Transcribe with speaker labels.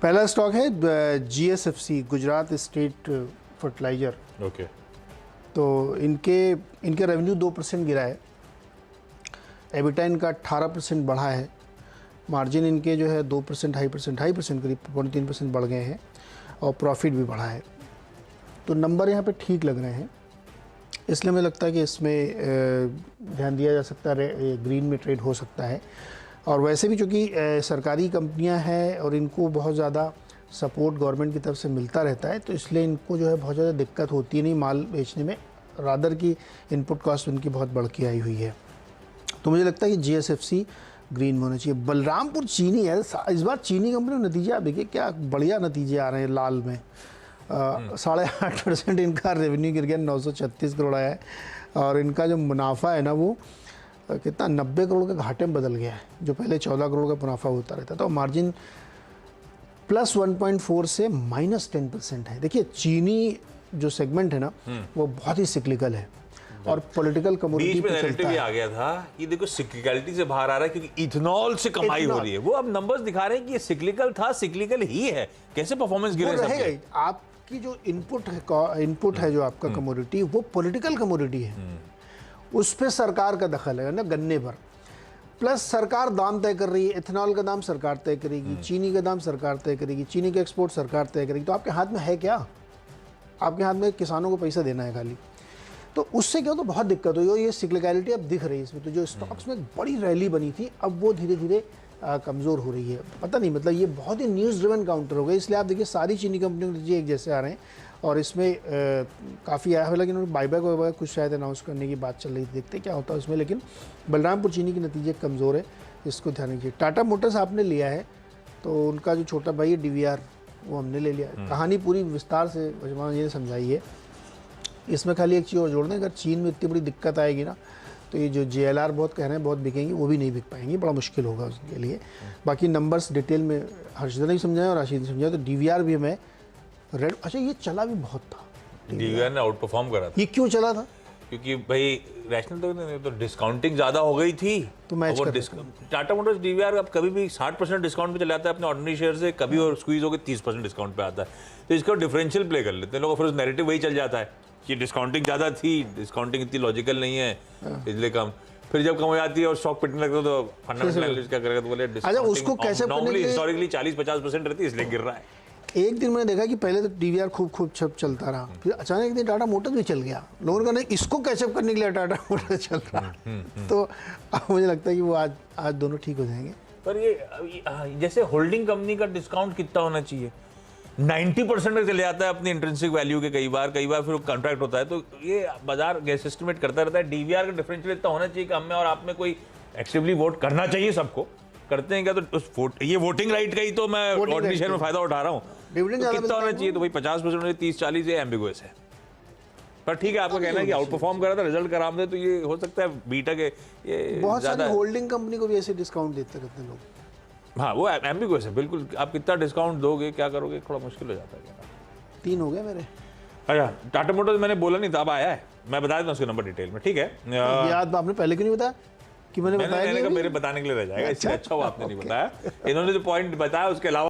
Speaker 1: पहला स्टॉक है GSFC, Gujarat state fertilizer.
Speaker 2: Okay.
Speaker 1: तो इनके रेवेन्यू 2% गिरा है, एबिटा इनका 18% बढ़ा है, मार्जिन इनके जो है 2% 2.5% करीब 3% बढ़ गए हैं, और प्रॉफिट भी बढ़ा है। तो नंबर यहाँ पे ठीक लग रहे हैं, इसलिए मुझे लगता है कि इसमें ध्यान दिया जा सकता है, ग्रीन में ट्रेड हो सकता है। और वैसे भी चूँकि सरकारी कंपनियां हैं और इनको बहुत ज़्यादा सपोर्ट गवर्नमेंट की तरफ से मिलता रहता है, तो इसलिए इनको जो है बहुत ज़्यादा दिक्कत होती नहीं माल बेचने में, रादर की इनपुट कॉस्ट उनकी बहुत बढ़ के आई हुई है। तो मुझे लगता है कि GSFC ग्रीन में होना चाहिए। बलरामपुर चीनी है, इस बार चीनी कंपनी में नतीजे आप देखिए क्या बढ़िया नतीजे आ रहे हैं, लाल में 8.5% इनका रेवेन्यू गिर गया, 936 करोड़ आया है, और इनका जो मुनाफा है ना वो कितना 90 करोड़ के घाटे में बदल गया है, जो पहले 14 करोड़ का मुनाफा होता रहता था। तो मार्जिन +1.4 से -10% है। देखिए चीनी जो सेगमेंट है ना वो बहुत ही सिक्लिकल है और पॉलिटिकल कमोडिटी
Speaker 2: बीच में
Speaker 1: पे
Speaker 2: नैरेटिव
Speaker 1: चलता
Speaker 2: ये
Speaker 1: है।
Speaker 2: आ गया था कि देखो सिक्लिकलिटी से बाहर आ रहा है क्योंकि इथेनॉल से कमाई हो रही है। वो अब नंबर्स दिखा रहे हैं कि ये सिक्लिकल था, सिक्लिकल ही है। कैसे परफॉर्मेंस गिरे
Speaker 1: वो
Speaker 2: सबके?
Speaker 1: रहेगा ही। आपकी जो इनपुट है जो आपका कमोडिटी, वो पॉलिटिकल कमोडिटी है, उस पर सरकार का दखल है ना, गन्ने पर। प्लस सरकार दाम तय कर रही है, इथेनॉल का दाम सरकार तय करेगी, चीनी का दाम सरकार तय करेगी, चीनी का एक्सपोर्ट सरकार तय करेगी। तो आपके हाथ में है क्या? आपके हाथ में किसानों को पैसा देना है खाली। तो उससे क्या हो, तो बहुत दिक्कत हुई, और ये सिक्लिकलिटी अब दिख रही है इसमें। तो जो स्टॉक्स में एक बड़ी रैली बनी थी, अब वो धीरे धीरे कमज़ोर हो रही है। पता नहीं, मतलब ये बहुत ही न्यूज़ ड्रिवन काउंटर हो गया, इसलिए आप देखिए सारी चीनी कंपनियों के नतीजे एक जैसे आ रहे हैं, और इसमें काफ़ी आया, हालांकि इन्होंने बाईबैक वगैरह कुछ शायद अनाउंस करने की बात चल रही थी, देखते क्या होता है उसमें। लेकिन बलरामपुर चीनी के नतीजे कमज़ोर है, इसको ध्यान रखिए। टाटा मोटर्स आपने लिया है, तो उनका जो छोटा भाई है DVR, वो हमने ले लिया है। कहानी पूरी विस्तार से यजमान जी ने समझाई है। इसमें खाली एक चीज़ और जोड़ दें, अगर चीन में इतनी बड़ी दिक्कत आएगी ना, तो ये जो JLR बहुत कह रहे हैं बहुत बिकेंगी, वो भी नहीं बिक पाएंगी, बड़ा मुश्किल होगा उसके लिए। बाकी नंबर्स डिटेल में हर्षदा ने भी समझाया और राशिद ने समझाया। तो DVR भी हमें रेड, अच्छा ये चला भी बहुत था,
Speaker 2: DVR ने आउट परफॉर्म करा था।
Speaker 1: ये क्यों चला था?
Speaker 2: क्योंकि भाई रैशनल तो नहीं, तो डिस्काउंटिंग ज्यादा हो गई थी,
Speaker 1: तो मैच कर
Speaker 2: टाटा मोटर्स DVR अब कभी भी 60% डिस्काउंट पे चले जाता है अपने ऑर्डिनरी शेयर से, कभी और स्क्वीज होकर 30% डिस्काउंट पे आता है। तो इसका डिफरेंशियल प्ले कर लेते हैं लोग, फिर उस नैरेटिव वही चल जाता है कि डिस्काउंटिंग ज्यादा थी, डिस्काउंटिंग इतनी लॉजिकल नहीं है इसलिए कम। फिर जब कम हो जाती है और स्टॉक पिटने लगता है तो फंडामेंटल एनालिस्ट क्या करेगा, तो बोले
Speaker 1: अच्छा, उसको कैसे
Speaker 2: नॉर्मली हिस्टोरिकली 40-50% रहती है, इसलिए गिर रहा है।
Speaker 1: एक दिन मैंने देखा कि पहले तो DVR खूब चलता रहा, फिर अचानक एक दिन टाटा मोटर्स भी चल गया। लोगों का नहीं, इसको कैचअप करने के लिए टाटा मोटर्स चल रहा। तो अब मुझे लगता है कि वो आज दोनों ठीक हो जाएंगे।
Speaker 2: पर ये जैसे होल्डिंग कंपनी का डिस्काउंट कितना होना चाहिए? 90% तक चले जाता है अपनी इंट्रिंसिक वैल्यू के, कई बार फिर कॉन्ट्रैक्ट होता है। तो ये बाजार गैस एस्टिमेट करता रहता है। DVR का डिफरेंशियल इतना होना चाहिए कि हमें और आप में कोई एक्टिवली वोट करना चाहिए, सबको करते हैं क्या? तो उस ये वोटिंग राइट का ही तो मैं ऑर्डिनरी शेयर में फायदा उठा रहा हूँ।
Speaker 1: डिविडेंड
Speaker 2: तो कितना होना चाहिए? तो भाई 50%, 30-40 ये एम्बिगुअस है। पर ठीक है, आपका कहना है कि आउट परफॉर्म करा था, रिजल्ट खराब थे, तो ये हो सकता है बीटा के ये
Speaker 1: बहुत
Speaker 2: ज्यादा
Speaker 1: सारी होल्डिंग कंपनी को भी ऐसे डिस्काउंट देते रहते हैं लोग।
Speaker 2: हाँ, वो एम्बिगुअस है बिल्कुल। आप कितना डिस्काउंट दोगे, क्या करोगे, थोड़ा मुश्किल हो जाता है कहना।
Speaker 1: 3 हो गए मेरे।
Speaker 2: अच्छा, टाटा मोटर्स मैंने बोला नहीं था, अब आया है, मैं बता देता हूँ उसके नंबर डिटेल में, ठीक है?
Speaker 1: याद आपने पहले क्यों नहीं बताया कि मैंने बताया नहीं?
Speaker 2: मेरे बताने के लिए रह जाएगा, इसलिए अच्छा हुआ आपने नहीं बताया। इन्होंने जो पॉइंट बताया उसके अलावा